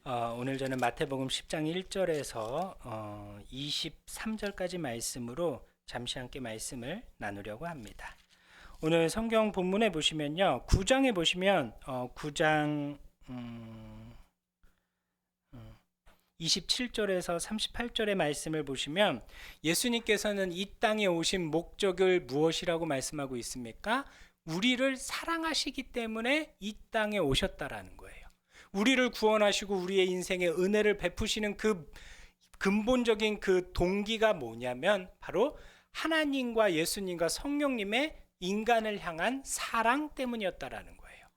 오늘 저는 마태복음 10장 1절에서 23절까지 말씀으로 잠시 함께 말씀을 나누려고 합니다. 오늘 성경 본문에 보시면요, 9장에 보시면 9장 27절에서 38절의 말씀을 보시면 예수님께서는 이 땅에 오신 목적을 무엇이라고 말씀하고 있습니까? 우리를 사랑하시기 때문에 이 땅에 오셨다라는 거예요. 우리를 구원하시고 우리의 인생에 은혜를 베푸시는 그 근본적인 그 동기가 뭐냐면 바로 하나님과 예수님과 성령님의 인간을 향한 사랑 때문이었다라는 거예요.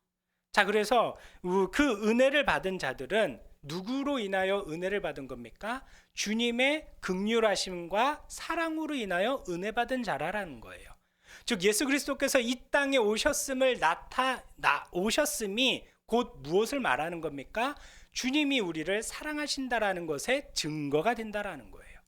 자, 그래서 그 은혜를 받은 자들은 누구로 인하여 은혜를 받은 겁니까? 주님의 긍휼하심과 사랑으로 인하여 은혜 받은 자라는 거예요. 즉 예수 그리스도께서 이 땅에 오셨음이 곧 무엇을 말하는 겁니까? 주님이 우리를 사랑하신다라는 것의 증거가 된다라는 거예요.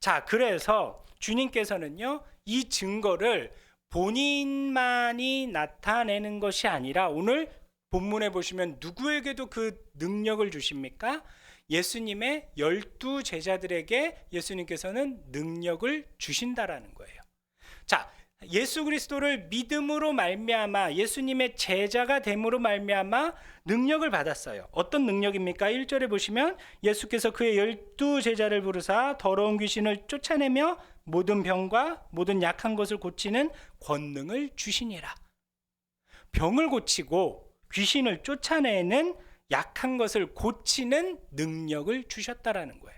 자, 그래서 주님께서는요, 이 증거를 본인만이 나타내는 것이 아니라 오늘 본문에 보시면 누구에게도 그 능력을 주십니까? 예수님의 12 제자들에게 예수님께서는 능력을 주신다라는 거예요. 자, 예수 그리스도를 믿음으로 말미암아 예수님의 제자가 됨으로 말미암아 능력을 받았어요. 어떤 능력입니까? 1절에 보시면 예수께서 그의 12 제자를 부르사 더러운 귀신을 쫓아내며 모든 병과 모든 약한 것을 고치는 권능을 주시니라. 병을 고치고 귀신을 쫓아내는 약한 것을 고치는 능력을 주셨다라는 거예요.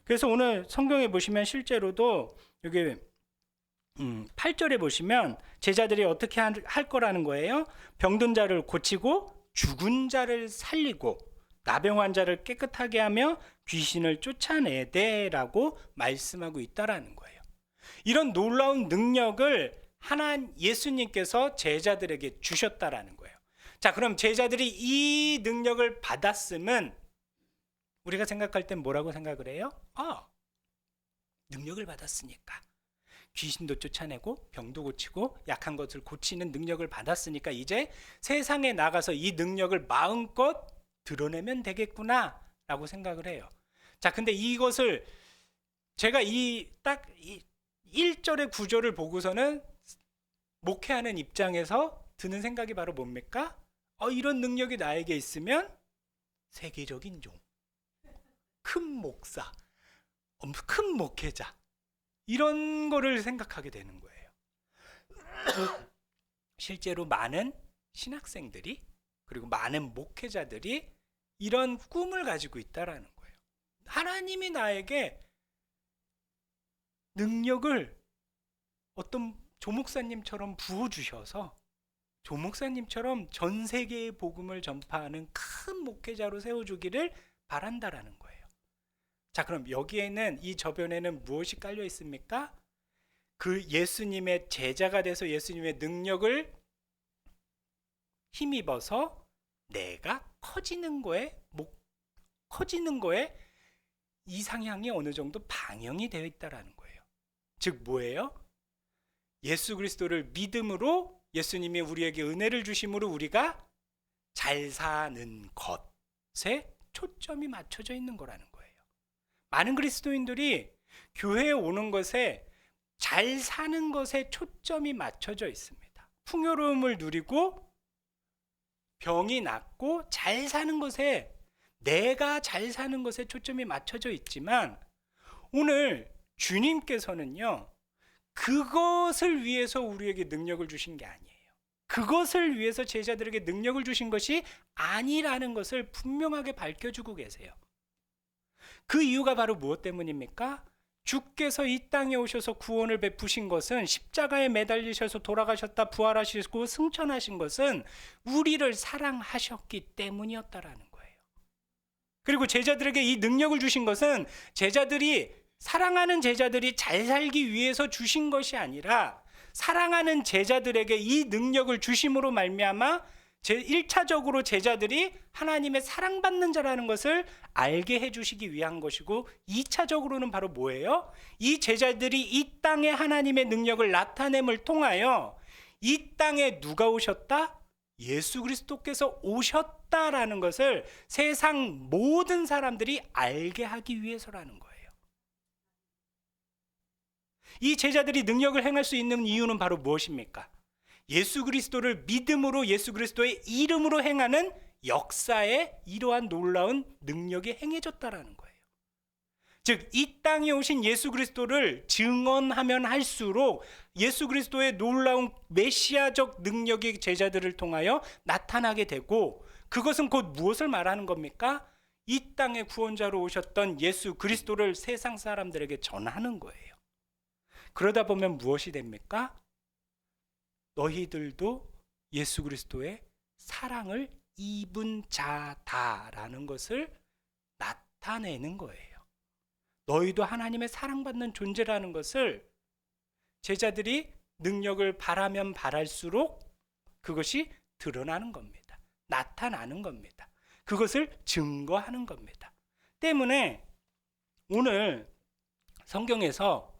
그래서 오늘 성경에 보시면 실제로도 여기 8절에 보시면 제자들이 어떻게 할 거라는 거예요? 병든 자를 고치고 죽은 자를 살리고 나병 환자를 깨끗하게 하며 귀신을 쫓아내되라고 말씀하고 있다라는 거예요. 이런 놀라운 능력을 예수님께서 제자들에게 주셨다라는 거예요. 자, 그럼 제자들이 이 능력을 받았음은 우리가 생각할 땐 뭐라고 생각을 해요? 능력을 받았으니까, 귀신도 쫓아내고 병도 고치고 약한 것을 고치는 능력을 받았으니까 이제 세상에 나가서 이 능력을 마음껏 드러내면 되겠구나 라고 생각을 해요. 자, 근데 이것을 제가 딱 1절의 구절을 보고서는 목회하는 입장에서 드는 생각이 바로 뭡니까? 이런 능력이 나에게 있으면 세계적인 종, 큰 목사, 큰 목회자, 이런 거를 생각하게 되는 거예요. 실제로 많은 신학생들이 그리고 많은 목회자들이 이런 꿈을 가지고 있다라는 거예요. 하나님이 나에게 능력을 어떤 조목사님처럼 부어주셔서 조목사님처럼 전 세계의 복음을 전파하는 큰 목회자로 세워주기를 바란다라는 거예요. 자, 그럼 여기에는 이 저변에는 무엇이 깔려 있습니까? 그 예수님의 제자가 돼서 예수님의 능력을 힘입어서 내가 커지는 거에 이상향이 어느 정도 방영이 되어 있다라는 거예요. 즉 뭐예요? 예수 그리스도를 믿음으로 예수님이 우리에게 은혜를 주심으로 우리가 잘 사는 것에 초점이 맞춰져 있는 거라는 거예요. 많은 그리스도인들이 교회에 오는 것에 잘 사는 것에 초점이 맞춰져 있습니다. 풍요로움을 누리고 병이 낫고 잘 사는 것에, 내가 잘 사는 것에 초점이 맞춰져 있지만 오늘 주님께서는요, 그것을 위해서 우리에게 능력을 주신 게 아니에요. 그것을 위해서 제자들에게 능력을 주신 것이 아니라는 것을 분명하게 밝혀주고 계세요. 그 이유가 바로 무엇 때문입니까? 주께서 이 땅에 오셔서 구원을 베푸신 것은, 십자가에 매달리셔서 돌아가셨다 부활하시고 승천하신 것은 우리를 사랑하셨기 때문이었다라는 거예요. 그리고 제자들에게 이 능력을 주신 것은 사랑하는 제자들이 잘 살기 위해서 주신 것이 아니라 사랑하는 제자들에게 이 능력을 주심으로 말미암아 1차적으로 제자들이 하나님의 사랑받는 자라는 것을 알게 해주시기 위한 것이고, 2차적으로는 바로 뭐예요? 이 제자들이 이 땅에 하나님의 능력을 나타냄을 통하여 이 땅에 누가 오셨다? 예수 그리스도께서 오셨다라는 것을 세상 모든 사람들이 알게 하기 위해서라는 거예요. 이 제자들이 능력을 행할 수 있는 이유는 바로 무엇입니까? 예수 그리스도를 믿음으로 예수 그리스도의 이름으로 행하는 역사에 이러한 놀라운 능력이 행해졌다라는 거예요. 즉, 이 땅에 오신 예수 그리스도를 증언하면 할수록 예수 그리스도의 놀라운 메시아적 능력이 제자들을 통하여 나타나게 되고, 그것은 곧 무엇을 말하는 겁니까? 이 땅의 구원자로 오셨던 예수 그리스도를 세상 사람들에게 전하는 거예요. 그러다 보면 무엇이 됩니까? 너희들도 예수 그리스도의 사랑을 입은 자다라는 것을 나타내는 거예요. 너희도 하나님의 사랑받는 존재라는 것을 제자들이 능력을 바라면 바랄수록 그것이 드러나는 겁니다. 나타나는 겁니다. 그것을 증거하는 겁니다. 때문에 오늘 성경에서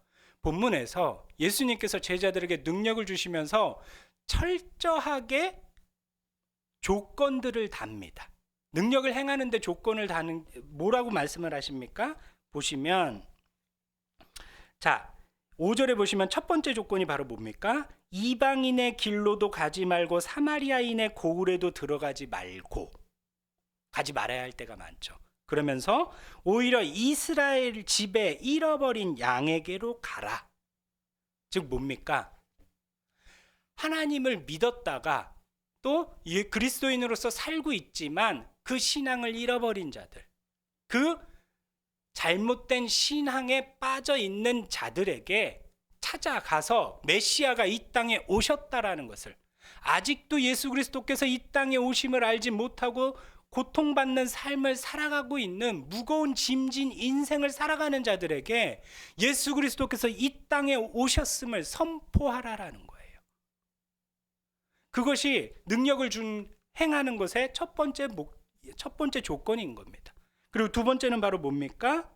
본문에서 예수님께서 제자들에게 능력을 주시면서 철저하게 조건들을 답니다. 능력을 행하는데 조건을 다는 뭐라고 말씀을 하십니까? 보시면, 자, 5절에 보시면 첫 번째 조건이 바로 뭡니까? 이방인의 길로도 가지 말고 사마리아인의 고을에도 들어가지 말고. 가지 말아야 할 때가 많죠. 그러면서 오히려 이스라엘 집에 잃어버린 양에게로 가라. 즉 뭡니까? 하나님을 믿었다가 또 그리스도인으로서 살고 있지만 그 신앙을 잃어버린 자들, 그 잘못된 신앙에 빠져 있는 자들에게 찾아가서 메시아가 이 땅에 오셨다라는 것을, 아직도 예수 그리스도께서 이 땅에 오심을 알지 못하고 고통받는 삶을 살아가고 있는, 무거운 짐진 인생을 살아가는 자들에게 예수 그리스도께서 이 땅에 오셨음을 선포하라라는 거예요. 그것이 능력을 행하는 것의 첫 번째 조건인 겁니다. 그리고 두 번째는 바로 뭡니까?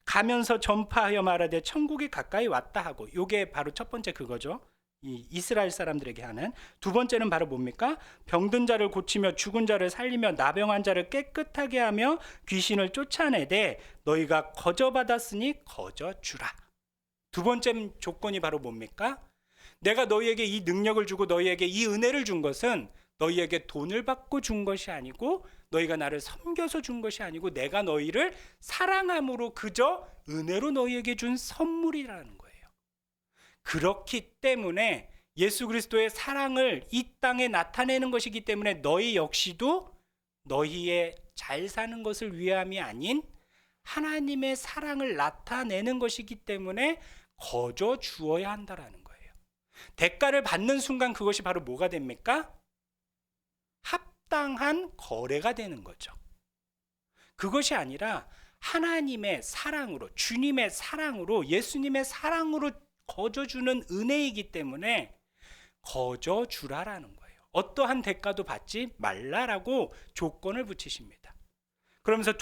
가면서 전파하여 말하되 천국이 가까이 왔다 하고. 이게 바로 첫 번째 그거죠. 이 이스라엘 사람들에게 하는. 두 번째는 바로 뭡니까? 병든 자를 고치며 죽은 자를 살리며 나병한 자를 깨끗하게 하며 귀신을 쫓아내되 너희가 거저받았으니 거저주라. 두 번째 조건이 바로 뭡니까? 내가 너희에게 이 능력을 주고 너희에게 이 은혜를 준 것은 너희에게 돈을 받고 준 것이 아니고, 너희가 나를 섬겨서 준 것이 아니고, 내가 너희를 사랑함으로 그저 은혜로 너희에게 준 선물이라는 거예요. 그렇기 때문에 예수 그리스도의 사랑을 이 땅에 나타내는 것이기 때문에 너희 역시도 너희의 잘 사는 것을 위함이 아닌 하나님의 사랑을 나타내는 것이기 때문에 거저 주어야 한다라는 거예요. 대가를 받는 순간 그것이 바로 뭐가 됩니까? 합당한 거래가 되는 거죠. 그것이 아니라 하나님의 사랑으로, 주님의 사랑으로, 예수님의 사랑으로 거저 주는 은혜이기 때문에 거저 주라라는 거예요. 어떠한 대가도 받지 말라라고 조건을 붙이십니다. 그러면서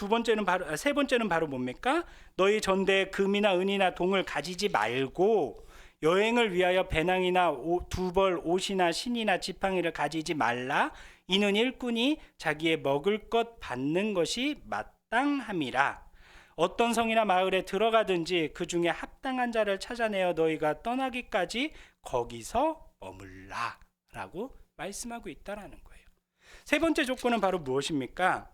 세 번째는 바로 뭡니까? 너희 전대에 금이나 은이나 동을 가지지 말고 여행을 위하여 배낭이나 두벌 옷이나 신이나 지팡이를 가지지 말라. 이는 일꾼이 자기의 먹을 것 받는 것이 마땅함이라. 어떤 성이나 마을에 들어가든지 그 중에 합당한 자를 찾아내어 너희가 떠나기까지 거기서 머물라 라고 말씀하고 있다라는 거예요. 세 번째 조건은 바로 무엇입니까?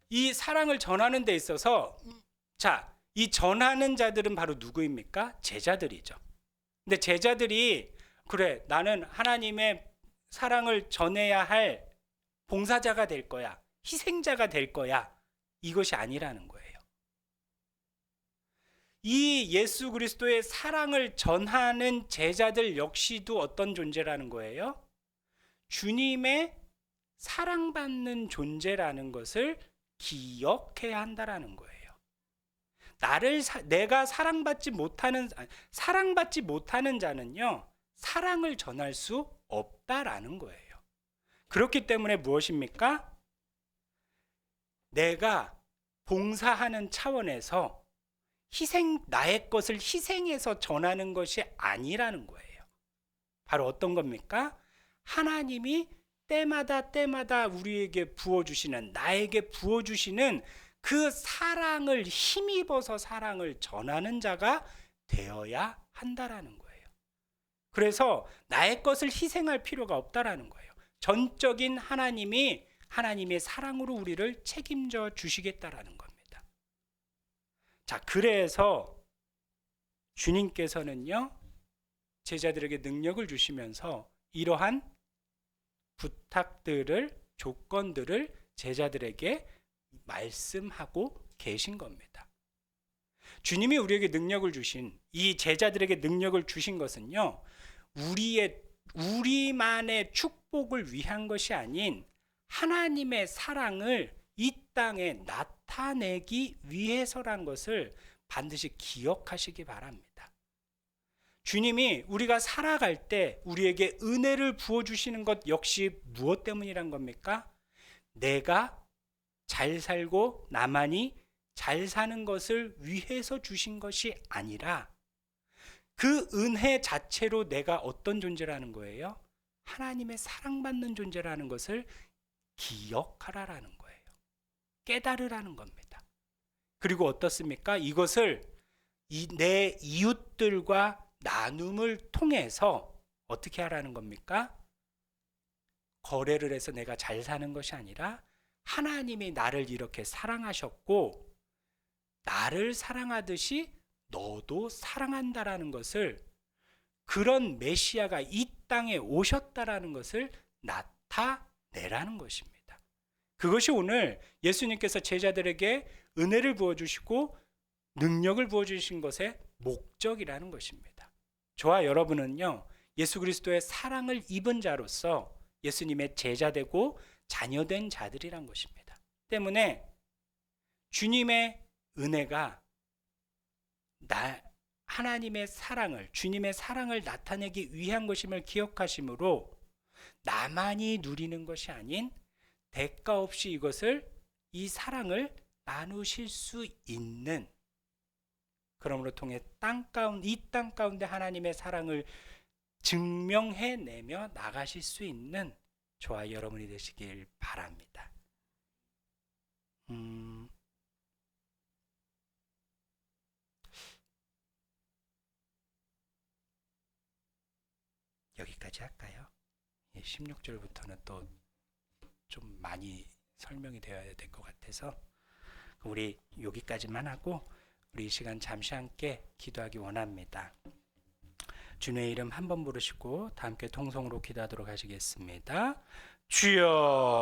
이 사랑을 전하는 데 있어서, 자, 이 전하는 자들은 바로 누구입니까? 제자들이죠. 근데 제자들이 그래, 나는 하나님의 사랑을 전해야 할 봉사자가 될 거야, 희생자가 될 거야, 이것이 아니라는 거예요. 이 예수 그리스도의 사랑을 전하는 제자들 역시도 어떤 존재라는 거예요? 주님의 사랑받는 존재라는 것을 기억해야 한다라는 거예요. 내가 사랑받지 못하는 자는요, 사랑을 전할 수 없다라는 거예요. 그렇기 때문에 무엇입니까? 내가 봉사하는 차원에서 나의 것을 희생해서 전하는 것이 아니라는 거예요. 바로 어떤 겁니까? 하나님이 때마다 우리에게 부어주시는, 나에게 부어주시는 그 사랑을 힘입어서 사랑을 전하는 자가 되어야 한다라는 거예요. 그래서 나의 것을 희생할 필요가 없다라는 거예요. 전적인 하나님의 사랑으로 우리를 책임져 주시겠다라는 겁니다. 자, 그래서 주님께서는요, 제자들에게 능력을 주시면서 이러한 부탁들을, 조건들을 제자들에게 말씀하고 계신 겁니다. 주님이 우리에게 능력을 주신, 이 제자들에게 능력을 주신 것은요, 우리만의 축복을 위한 것이 아닌 하나님의 사랑을 이 땅에 나타내기 위해서란 것을 반드시 기억하시기 바랍니다. 주님이 우리가 살아갈 때 우리에게 은혜를 부어주시는 것 역시 무엇 때문이란 겁니까? 내가 잘 살고 나만이 잘 사는 것을 위해서 주신 것이 아니라 그 은혜 자체로 내가 어떤 존재라는 거예요? 하나님의 사랑받는 존재라는 것을 기억하라라는 거예요. 깨달으라는 겁니다. 그리고 어떻습니까? 이것을 내 이웃들과 나눔을 통해서 어떻게 하라는 겁니까? 거래를 해서 내가 잘 사는 것이 아니라 하나님이 나를 이렇게 사랑하셨고 나를 사랑하듯이 너도 사랑한다라는 것을, 그런 메시아가 이 땅에 오셨다라는 것을 나타내라는 것입니다. 그것이 오늘 예수님께서 제자들에게 은혜를 부어주시고 능력을 부어주신 것의 목적이라는 것입니다. 저와 여러분은요, 예수 그리스도의 사랑을 입은 자로서 예수님의 제자되고 자녀된 자들이란 것입니다. 때문에 주님의 은혜가 하나님의 사랑을, 주님의 사랑을 나타내기 위한 것임을 기억하심으로 나만이 누리는 것이 아닌 대가 없이 이 사랑을 나누실 수 있는, 그러므로 통해 이 땅 가운데 하나님의 사랑을 증명해내며 나가실 수 있는 저와 여러분이 되시길 바랍니다. 여기까지 할까요? 16절부터는 또 좀 많이 설명이 되어야 될 것 같아서 우리 여기까지만 하고 우리 이 시간 잠시 함께 기도하기 원합니다. 주님의 이름 한 번 부르시고 다 함께 통성으로 기도하도록 하시겠습니다. 주여.